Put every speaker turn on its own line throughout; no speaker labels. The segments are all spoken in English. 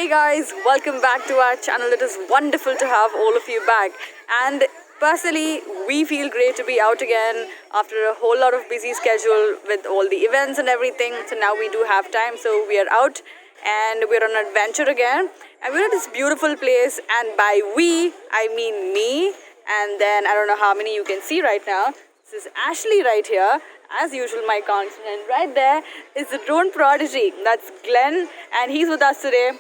Hey guys, welcome back to our channel. It is wonderful to have all of you back. And personally, we feel great to be out again after a whole lot of busy schedule with all the events and everything. So now we do have time, so we are out and we're on an adventure again. And we're at this beautiful place, and by we, I mean me. And then I don't know how many you can see right now. This is Ashley right here. As usual, my constant. Right there is the Drone Prodigy. That's Glenn, and he's with us today.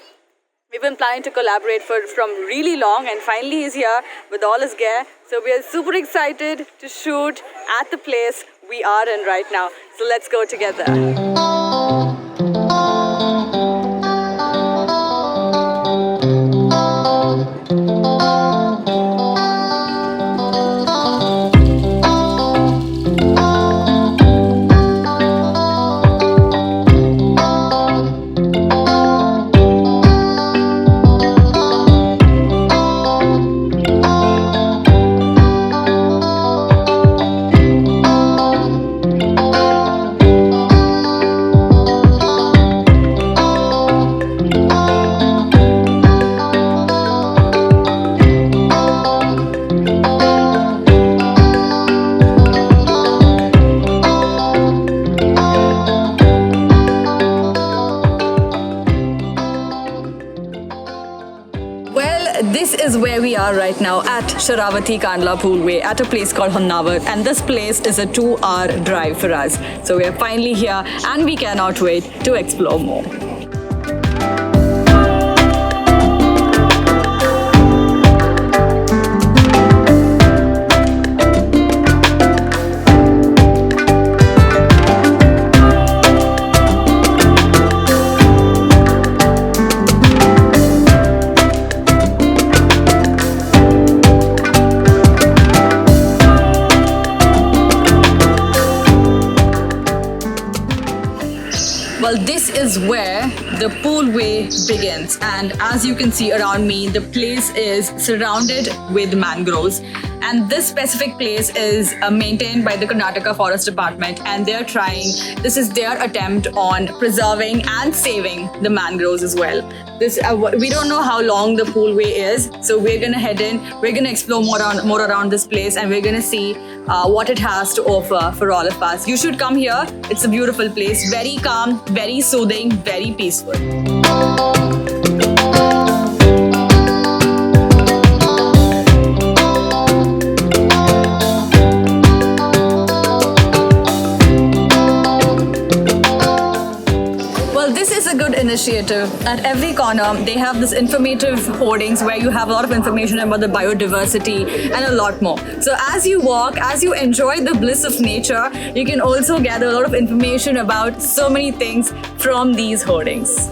We've been planning to collaborate from really long, and finally he's here with all his gear. So we are super excited to shoot at the place we are in right now. So let's go together. This is where we are right now at Sharavathi Kandla Poolway at a place called Honnavar, and this place is a 2-hour drive for us. So we are finally here and we cannot wait to explore more. Well, this is where the poolway begins, and as you can see around me, the place is surrounded with mangroves, and this specific place is maintained by the Karnataka Forest Department, and this is their attempt on preserving and saving the mangroves as well. We don't know how long the poolway is, so we're gonna head in, we're gonna explore more around this place, and we're gonna see what it has to offer for all of us. You should come here. It's a beautiful place, very calm, very soothing, very peaceful. Initiative. At every corner, they have this informative hoardings where you have a lot of information about the biodiversity and a lot more. So as you walk, as you enjoy the bliss of nature, you can also gather a lot of information about so many things from these hoardings.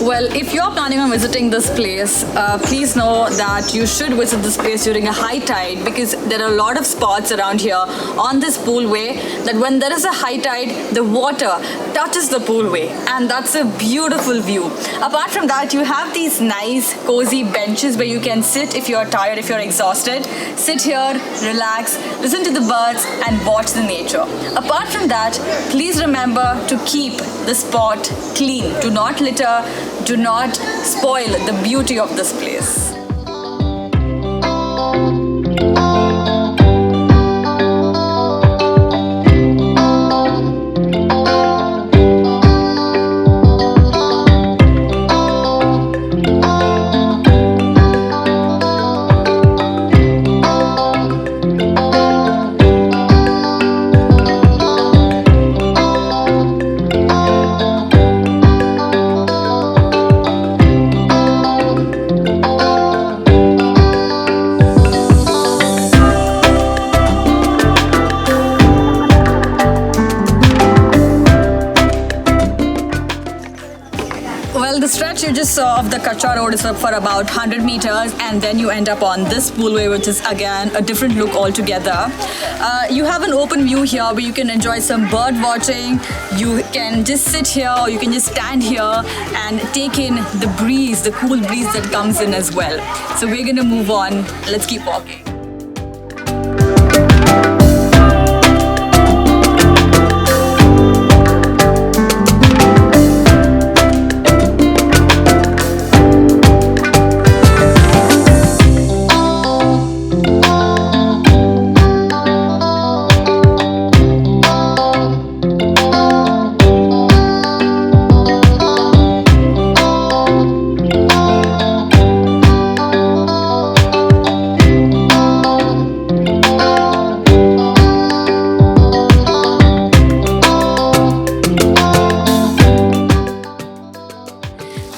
Well, if you're planning on visiting this place, please know that you should visit this place during a high tide, because there are a lot of spots around here on this poolway that when there is a high tide, the water touches the poolway, and that's a beautiful view. Apart from that, you have these nice cozy benches where you can sit if you're tired, if you're exhausted. Sit here, relax, listen to the birds and watch the nature. Apart from that, please remember to keep the spot clean. Do not litter. Do not spoil the beauty of this place. you just saw of the Kacha road is for about 100 meters, and then you end up on this poolway, which is again a different look altogether. You have an open view here where you can enjoy some bird watching. You can just sit here, or you can just stand here and take in the breeze, the cool breeze that comes in as well. So we're gonna move on. Let's keep walking.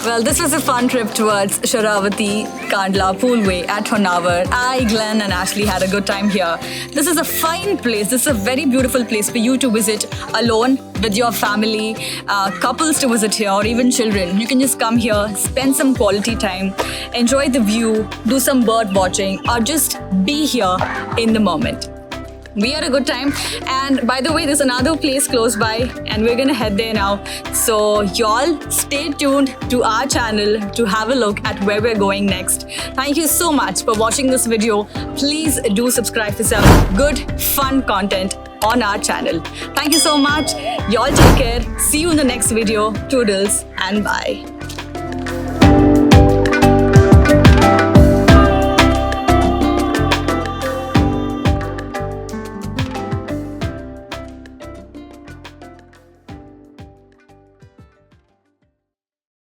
Well, this was a fun trip towards Sharavathi Kandla Poolway at Honnavar. I, Glenn and Ashley had a good time here. This is a fine place. This is a very beautiful place for you to visit alone, with your family, couples to visit here, or even children. You can just come here, spend some quality time, enjoy the view, do some bird watching, or just be here in the moment. We had a good time, and by the way, there's another place close by and we're gonna head there now. So y'all stay tuned to our channel to have a look at where we're going next. Thank you so much for watching this video. Please do subscribe for some good, fun content on our channel. Thank you so much. Y'all take care. See you in the next video. Toodles and bye.